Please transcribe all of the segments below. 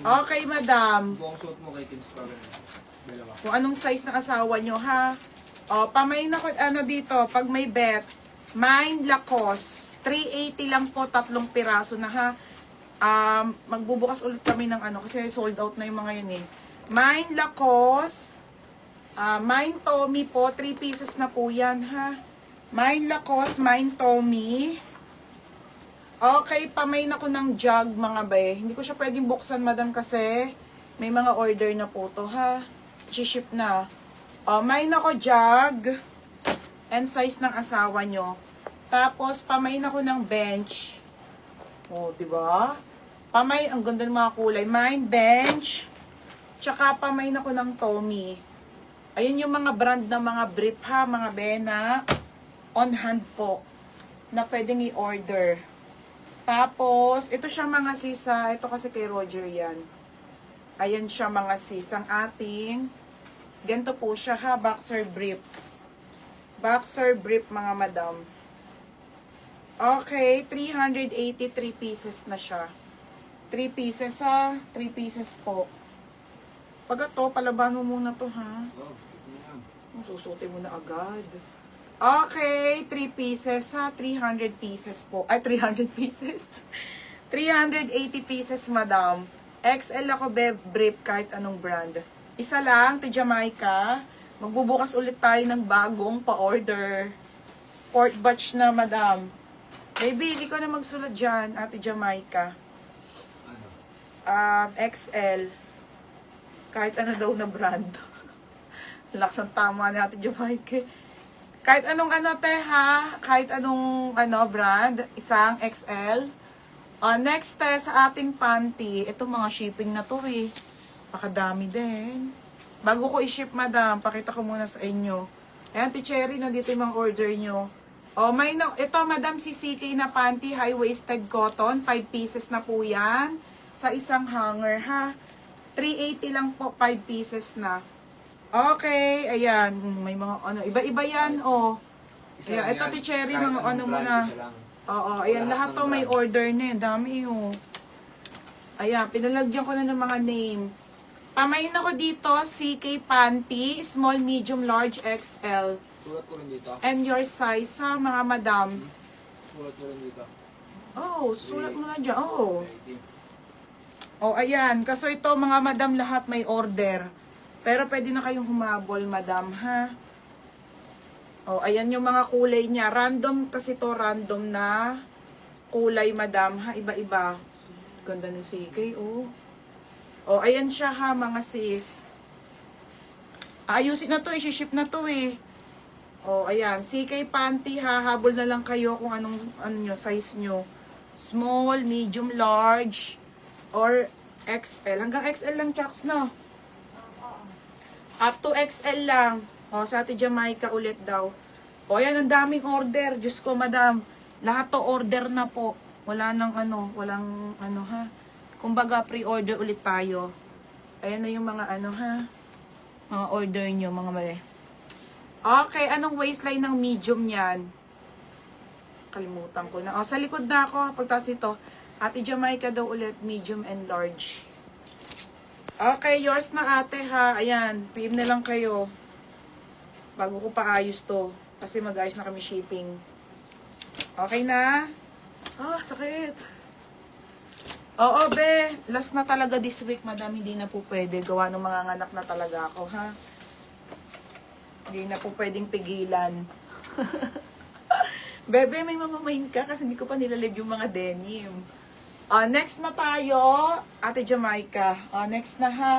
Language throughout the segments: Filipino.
Okay, madam. Buong suot mo kay Kim's Power. Dalawa. Kung anong size ng asawa nyo, ha? O, pamay na ko, ano dito, pag may bet, Mine Lacoste, 380 lang po, 3 piraso na, ha? Magbubukas ulit kami ng ano, kasi sold out na yung mga yun, eh. Mine Lacoste, Mine Tommy po, 3 pieces na po yan, ha? Mine Lacoste, Mine Tommy. Okay, pamain ako ng jug, mga bay. Hindi ko siya pwedeng buksan, madam, kasi may mga order na po to, ha? I-ship na. Main ako jug and size ng asawa nyo. Tapos, pamain ako ng bench. Di ba? Pamain, ang ganda ng mga kulay. Mine, bench. Tsaka, pamain ako ng Tommy. Ayun yung mga brand na mga brief, ha, mga bena. On hand po. Na pwedeng i-order. Tapos, ito siya mga sisa. Ito kasi kay Roger yan. Ayan siya mga sis. Ang ating, ganito po siya ha, boxer brief. Boxer brief mga madam. Okay, 383 pieces na siya. 3 pieces ha, 3 pieces po. Pag ito, palaban mo muna to ha. Susuti mo na agad. Okay, 3 pieces ha, 300 pieces po. Ay, 300 pieces. 380 pieces, madam. XL ako, brief, kahit anong brand. Isa lang, to Jamaica. Magbubukas ulit tayo ng bagong pa-order. 4th batch na, madam. Baby, hindi ko na magsulat dyan, Ate Jamaica. XL. Kahit ano daw na brand. Laks ang tama ni Ate Jamaica. Kahit anong ano, te, ha? Kahit anong ano, brand. Isang XL. Next, te, sa ating panty. Ito mga shipping na to, eh. Pakadami din. Bago ko i-ship, madam, pakita ko muna sa inyo. Ayan, Ate Cherry, nandito yung mga order nyo. Ito, madam, si CK na panty, high-waisted cotton. 5 pieces na po yan. Sa isang hanger, ha? 380 lang po, 5 pieces na. Okay, ayan. May mga ano, iba-iba yan, oh. Ayan, ito, Ate Cherry, mga ano muna. Oo, ayan, lahat to may order na, dami, oh. Ayan, pinalagyan ko na ng mga name. Pamain ako dito, CK Panty, small, medium, large, XL. Sulat ko rin dito. And your size, ha, mga madam. Sulat ko rin dito. Oh, sulat mo na dyan. Oh. Oh, ayan. Kaso ito, mga madam, lahat may order. Pero pwede na kayong humabol, madam, ha? Oh, ayan yung mga kulay niya. Random kasi to, random na kulay, madam, ha? Iba-iba. Ganda ng CK, oh. Oh, ayan siya, ha, mga sis. Ayusin na to, i-ship na to, eh. Oh, ayan. CK Panty, ha. Habol na lang kayo kung anong size nyo. Small, medium, large, or XL. Hanggang XL lang, Chucks, no? Up to XL lang. O, sa Ate Jamaica ulit daw. O, ayan, ang daming order. Diyos ko, madam. Lahat to order na po. Wala nang walang ha. Kumbaga, pre-order ulit tayo. Ayan na yung mga ha. Mga order nyo, mga mali. Okay, anong waistline ng medium yan? Kalimutan ko na. O, sa likod na ako. Pagtas ito, Ate Jamaica daw ulit, medium and large. Okay, yours na, ate, ha. Ayan, PM na lang kayo. Bago ko paayos to. Kasi mag-ayos na kami shipping. Okay na? Sakit. Oo, be. Last na talaga this week, madam. Hindi na po pwede. Gawa ng mga anak na talaga ako, ha. Hindi na po pwedeng pigilan. Bebe, may mamamahin ka kasi hindi ko pa nilalib yung mga denim. Next na tayo, Ate Jamaica. Next na, ha.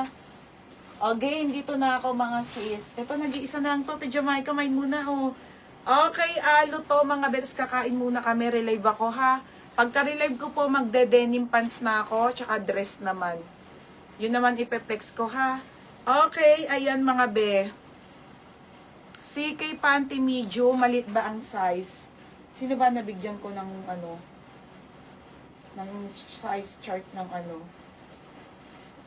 Game, dito na ako, mga sis. Ito, nag-iisa na lang to, Ate Jamaica. Main muna, oh. Okay, alo to, mga betes. Kakain muna kami. Relive ako, ha. Pagka-relive ko po, magde-denim pants na ako, tsaka dress naman. Yun naman ipeplex ko, ha. Okay, ayan, mga be. CK Panty medium, malit ba ang size? Sino ba nabigyan ko ng ng size chart ng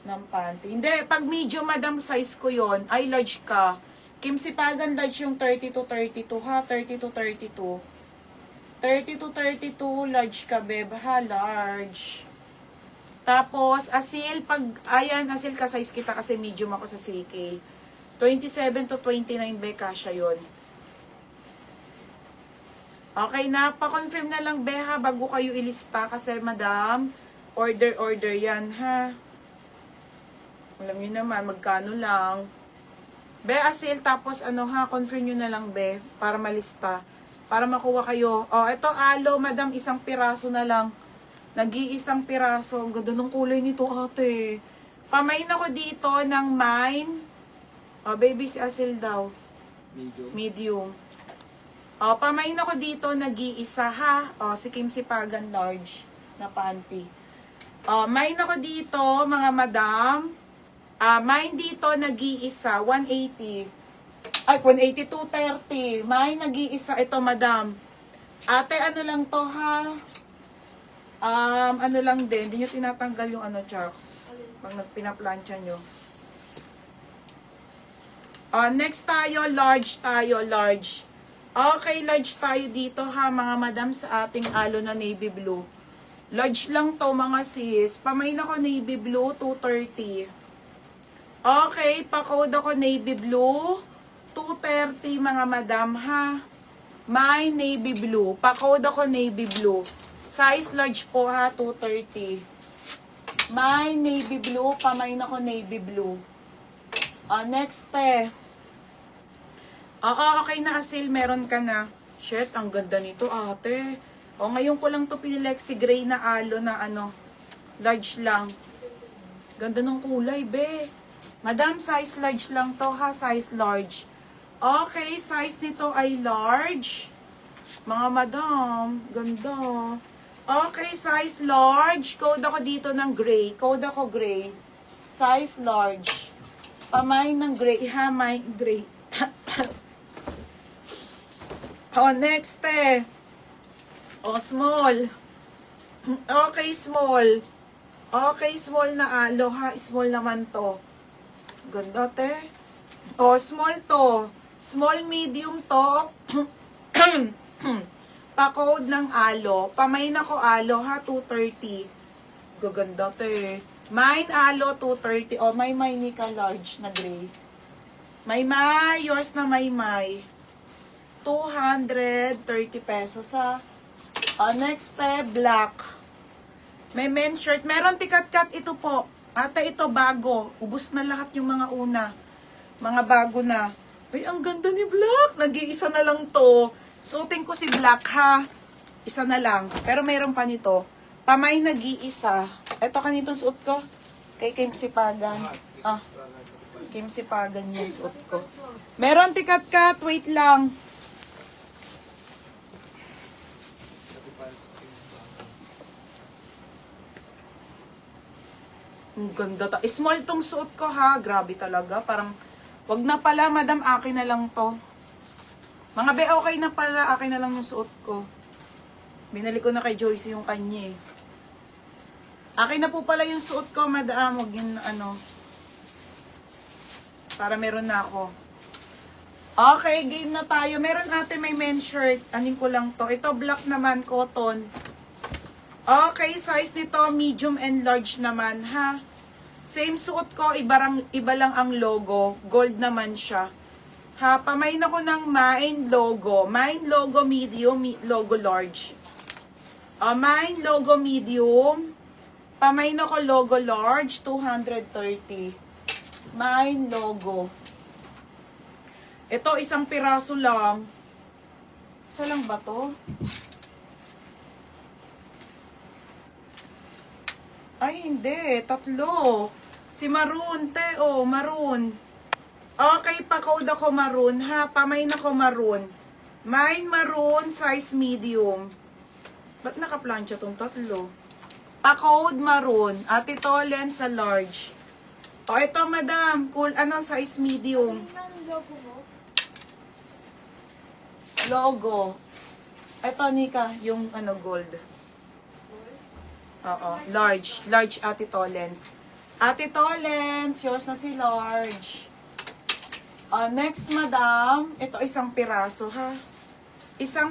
ng panty? Hindi, pag medium, madam, size ko yon, ay large ka. Kim Sipagan, large yung 30 to 32, ha? 30 to 32. 30 to 32, large ka, beb, ha? Large. Tapos, asil, asil ka size kita kasi medium ako sa CK. 27 to 29 be, kasya yun. Okay na, pa-confirm na lang be ha, bago kayo ilista kasi madam, order yan ha. Alam niyo naman, magkano lang. Be, asil, tapos ano ha, confirm nyo na lang be, para malista. Para makuha kayo. Oh, ito alo, madam, isang piraso na lang. Nag-iisang piraso. Ang ganda ng kulay nito, ate. Pamain ako dito ng mine. Oh, baby, si asil daw. Medium. Medium. Oh, pamain ako dito, nag-iisa ha. Oh, si Kim Sipagan large na panty. Oh, main ako dito, mga madam. Mine dito, nag-iisa, 180. Ay, 180, 230. Mine, nag-iisa. Ito, madam. Ate, ano lang to, ha? Ano lang din. Hindi nyo tinatanggal yung ano, chucks. Pag pinaplansya nyo. Next tayo, large tayo, large. Okay, large tayo dito, ha, mga madam, sa ating alo na navy blue. Large lang to, mga sis. Pamain ako navy blue, 230. Okay, pa-code ako navy blue, 230 mga madam ha. My navy blue, pa-code ako navy blue. Size large po ha, 230. My navy blue, pamain ako navy blue. Next okay na asil, meron ka na. Shit, ang ganda nito ate. Ngayon ko lang to pinilexi gray na alo na ano, large lang. Ganda ng kulay be. Madam, size large lang to ha, size large. Okay, size nito ay large. Mga madam, ganda. Okay, size large. Code ako dito ng gray. Code ako gray. Size large. Pamain ng gray ha, may gray. Next small. Okay, small. Okay, small na alo ha, small naman to. Ganda, te. Small to. Small, medium to. Pa-code ng alo. Pamain ako alo, ha, 230. Gaganda, te. Mine, alo, 230. May Nika large na gray. May, yours na may. 230 pesos, ha. Next, black. May men's shirt. Meron tikat-kat ito po. Ate, ito bago. Ubus na lahat yung mga una. Mga bago na. Ay, ang ganda ni Black. Nag-iisa na lang to. Suotin ko si Black, ha. Isa na lang. Pero mayroon pa nito. Pamay nag-iisa. Ito kanitong suot ko. Kay Kim Sipagan. Kim Sipagan yung suot ko. Meron tikat-kat. Wait lang. Ang ganda. Small tong suot ko ha. Grabe talaga. Parang, wag na pala madam, akin na lang to. Mga be, okay na pala. Akin na lang yung suot ko. Binali ko na kay Joyce yung kanya eh. Akin na po pala yung suot ko, madam. Wag yun ano. Para meron na ako. Okay, game na tayo. Meron ate may men's shirt. Anin ko lang to. Ito black naman, cotton. Okay, size nito medium and large naman ha. Same suot ko, iba lang ang logo. Gold naman siya. Ha, pamain ako ng Mine logo. Mine logo medium, logo large. Mine logo medium. Pamain ako logo large, 230. Mine logo. Ito, isang piraso lang. Isa lang ba to? Ay, hindi. Tatlo. Si Maroon, te. Maroon. Okay, pa-code ako Maroon, ha? Pamain ako Maroon. Mine Maroon, size medium. Ba't naka-plancha tong tatlo? Pa-code Maroon. At ito, lens sa large. Ito, madam. Cool. Ano, size medium. Logo. Ito, Nika. Yung, gold. Oo, large. Large Ate Tolens. Ate Tolens, yours na si large. Next, madam. Ito isang piraso, ha? Isang